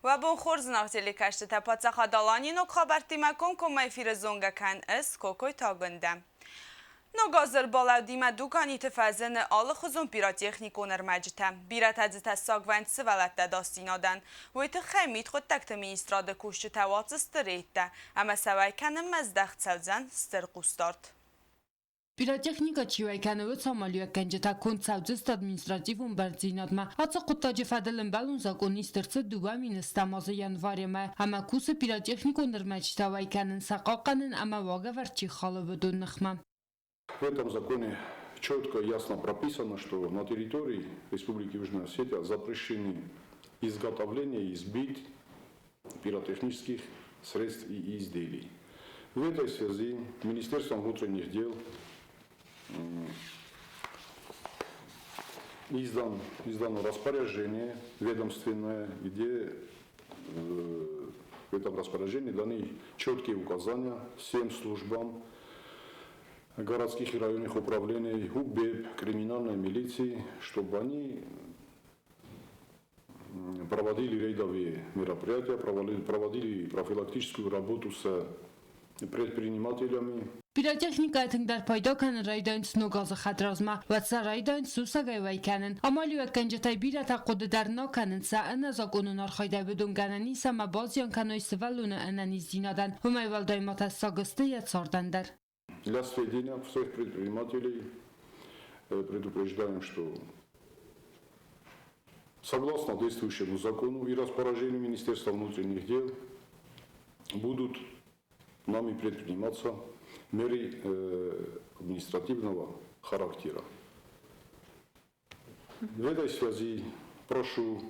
و بون خورز ناختیلی کشت تپات خدالانی نو خبرتی مکن که میفیر زونگا کن اس کوکوی تاگندم. نوگازر بالا دیما دوکانی تفازن آل خزون پیراتیخنیکو نرمجتم. بیرات از تساقوند سوالت داستینادن. ویت خیمید خود تکت مینیستراد کوشت توات استریت اما سوای کنم مزدخت سوزن سترقوستارد. Pirotehnika çiğkeneve Somaliya kenceta kontsavcıst administrativun berzinatma. Atsa kuttaci fedelen belun zakonistırsı duvamin istamazı yanvarıma. Ama kusu pirotehniku nırmeçtavaykenin sakakanin ama vagaverçi halı vedun nıxma. В этом законе четко и ясно прописано, что на территории Республики Южная Осетия запрещены изготовление и сбыт пиротехнических средств и изделий. В этой связи Министерством внутренних дел издано распоряжение ведомственное, где в этом распоряжении даны четкие указания всем службам городских и районных управлений, УБЭП, криминальной милиции, чтобы они проводили рейдовые мероприятия, проводили профилактическую работу с предпринимателями. Pirotehnika etindar payda kanın raydan snogazı xadrazma ve saraydan susagay kanın amaliya kencetay birata qoddarna kanın sa anazak onun arxayda bedun ganani sama bazyan kanoy svaluna ananiz dinadan humayval daimata sagıstı yatsardandar. Для сведения всех предпринимателей предупреждаем, что согласно действующему закону и распоряжению Министерства внутренних дел будут нами предприниматься меры административного характера. В этой связи прошу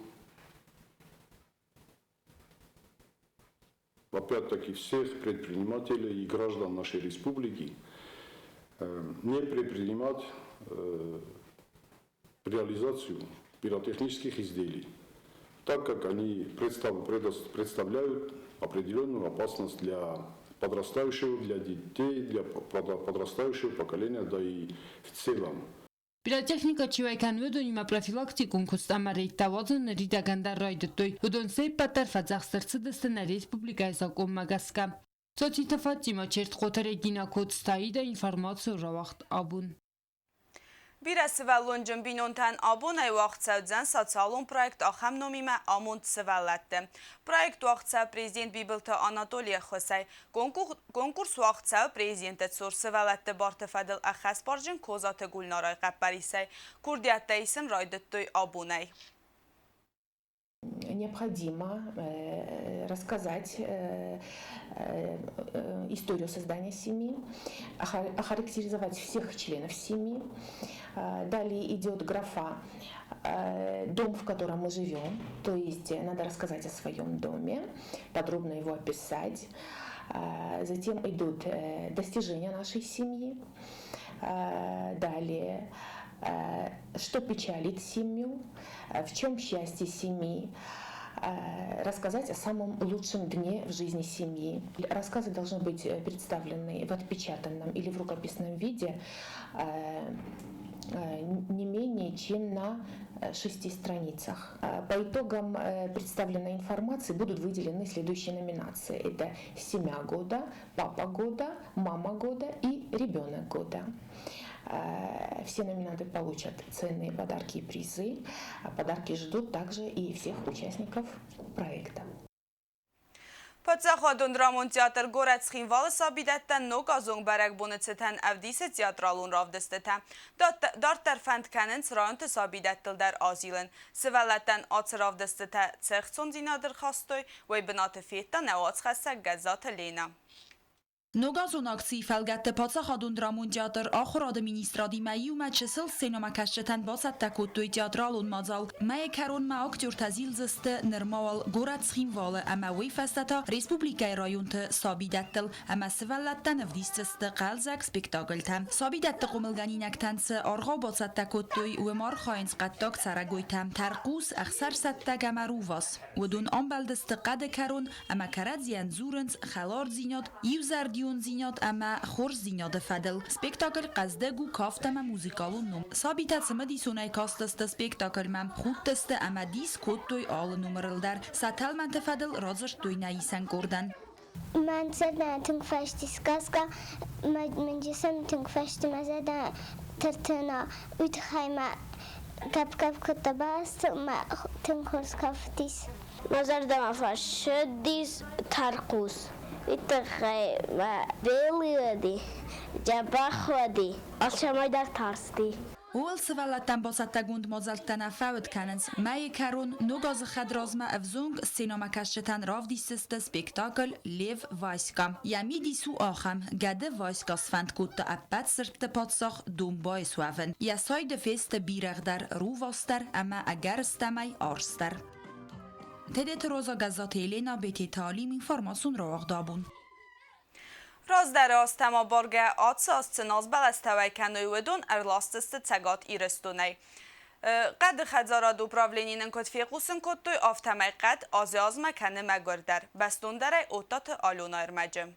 опять-таки всех предпринимателей и граждан нашей республики не предпринимать реализацию пиротехнических изделий, так как они представляют определенную опасность для подрастающего, для детей, для подрастающего поколения, да и в целом. Pirotehnika çiğken vedonima profilaktikun kustamarayt tavazın ridagandar raydıtoy vedon seypatar fazakstırsı destene Respublika zakon magaska. Soçita Fatima çert qotere gina kodstayı da informasyon ravakt abun. Birası ve London binontan abone vaxt savcın sosyalun proyekt aham nomime amont sevallattı. Proyekt vaxt sav prezident Bibilta Anatoliya Xosay konkurs vaxt sav prezidentet sor sevallattı bartefadil axas barjın kozatı gulnaray qaparisay kurdiyatta isin raydıttoy aboney. Необходимо рассказать историю создания семьи, охарактеризовать всех членов семьи. Далее идет графа «Дом, в котором мы живем», то есть надо рассказать о своем доме, подробно его описать. Затем идут достижения нашей семьи. Далее что печалит семью, в чем счастье семьи, рассказать о самом лучшем дне в жизни семьи. Рассказы должны быть представлены в отпечатанном или в рукописном виде не менее чем на 6 страницах. По итогам представленной информации будут выделены следующие номинации. Это «Семья года», «Папа года», «Мама года» и «Ребенок года». Все номинанты получат ценные подарки и призы. Подарки ждут также и всех участников проекта. Պատսախադուն Ռամոն տեատր գորած խինվալը սաբիդետտեն նոկ ազոնք բարակ բոնեցետեն ավդիսը տեատրալուն ռավդստետեն։ Դարտար ֆանդկանեն սրայոնտը սաբիդետտլ դար ազիլեն։ Սվալետեն ացրավդստետը ծեղցոն դինադր խաստոյ, վայ բնատը ֆետտա նավաց խասակ գազատը լենա։ Նոգազոն ակցի ֆալգատը պատսախադուն դրամուն տեատր ախոր ադմինիստրադի մայի ու մաչսել սենոմակաշչետան բասատ տակոտոյ տեատրալուն մազալ մայե քարոն մա ակտյուր տազիլ զստը նրմալ գորած խինվալը ամա վեյ ֆաստատա Ռեսպուբլիկայի ռայոնտը սաբիդատտլ ամա սվալատտան վդիստստը qalzak spektakeltə սաբիդատտը qomilganinaktansı arğa basat taqottoy u marxains qattak saragoytə tarqus axsar satta gamaruvas udun ambaldstı qade karon ama karadzian zurens xalar zinat yuzardi gion ziniad ama khor ziniad fadel. Spektakel qazde gu kaftama muzikal num. Sabitat smadi sunay kastast spektakel mam khudteste ama dis kottoy al nummerl der. Satel man fadel razert doy naisen gorden. من زدن تون فشتی سکاسکا من جسم تون فشتی مزدن ترتنا اوت خیمه کپ کتا باست ما تون خورس کفتیس مزردم فشدیس ترقوس ایت خیمه بیلی ودی جبخ ودی آشمای در ترستی هول سوالتن باستگوند مازلتن فوت کننز مای کرون نوگاز خدرازما افزونگ سینما کشتن راف دیسست spektakel لیو وایسکا یمی دیسو آخم گده وایسکا سفند کت اپت سرت پاتساخ دومبای سوون یا ساید فست بیرغ در رو واستر اما اگر استمی آرستر تدت روزا گزات ایلینا بیتی تعلیم اینفارماسون رو اغدابون Razdára aztán a borga atsa azt az belesztevékenőődön erlaszteszte cegat íresztőnej. قد خزاراد upravlényinen kot fékuszön kottőj aftamely qad az mekenne megördер. Besztundere ottat alona ermegyem.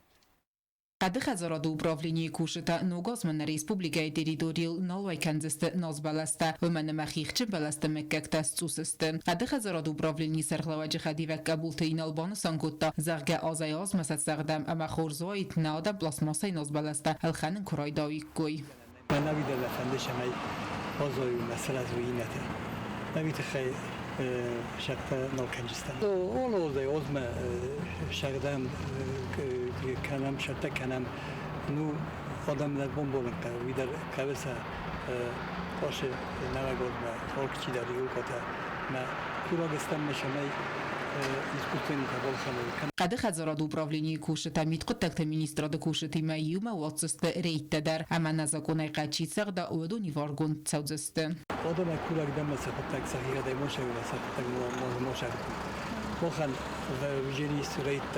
قد خزاراد управление кушата ногазман республикай территориал налвайканзесте назбаласта ومن مخيخچ баласта меккектас цусесте قد خزاراد управление сархлаваҗи хадивак кабултейн албанстан котта зарга азаяз масат сагдам ама хорзоит нада пластмасай назбаласта алханын курайдавик кой من نبيد الأفندش معي بازوي مثلا زوينته نبيت خي شقة نوكنجستان أولو زي أزمة شقدام كلام شرطة كلام نو آدم نبون بولن که ویدر کبسه باشه نوگود ما خورک چی داری او کتا ما کورگستان میشمی искусственный кабал самой. قد خزاراد управление кушата миткотта министрада кушати майюма ватсасте рейтедер ама назаконай qachitsaq da odoni vargon tsaudzeste. آدم کورگ دم سخت صحیح دای موشه ولی سخت موشه. مخن ویژنی سریت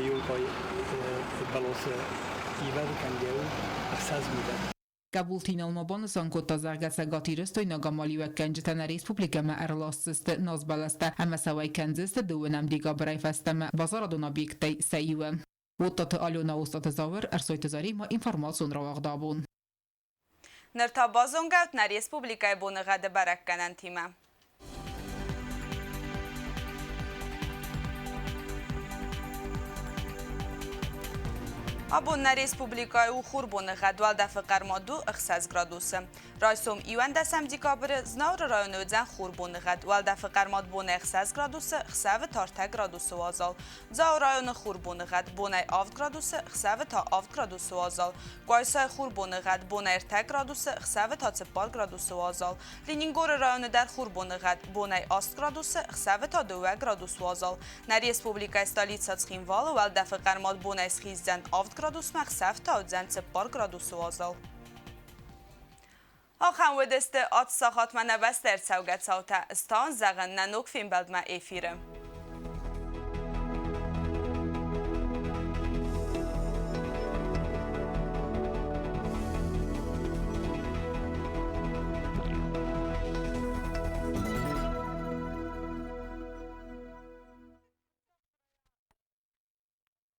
یو پای بالاس ایوار کنگیو احساس میده. Kabultin almabanısan kotta zargatsa gatirstoy nagamali ve kencetan respublika ma erlasteste nazbalasta ama savay kenzeste duvenam diga brayfastama bazaradon objektay sayuwe. Ottat alona ostat zavr ersoyt zarima informasyon ravagdabun. Nırta bazongat na respublikay bunu gade barakkanan tima. Abun na respublikay u xurbunu gadwal da fqarmadu 6 gradus. Raysom iwan da samdikabr znavr rayonudzen xurbunu gadwal da fqarmad bune 6 gradus xsav tarta gradus wazal. Zaw rayonu xurbunu gad bune 7 gradus xsav ta 7 gradus wazal. Qaysay xurbunu gad bune 7 gradus xsav ta 4 gradus wazal. Leningor rayonu dar xurbunu gad bune 8 gradus xsav ta 2 gradus wazal. Na respublikay stolitsa Tskhinval wal da fqarmad bune 7 gradus مخسف تا odzen 4 gradus wazal. Axan vedeste at saxat mənə bəstər səvgət sauta stan zağın nənok film bəldmə efirəm.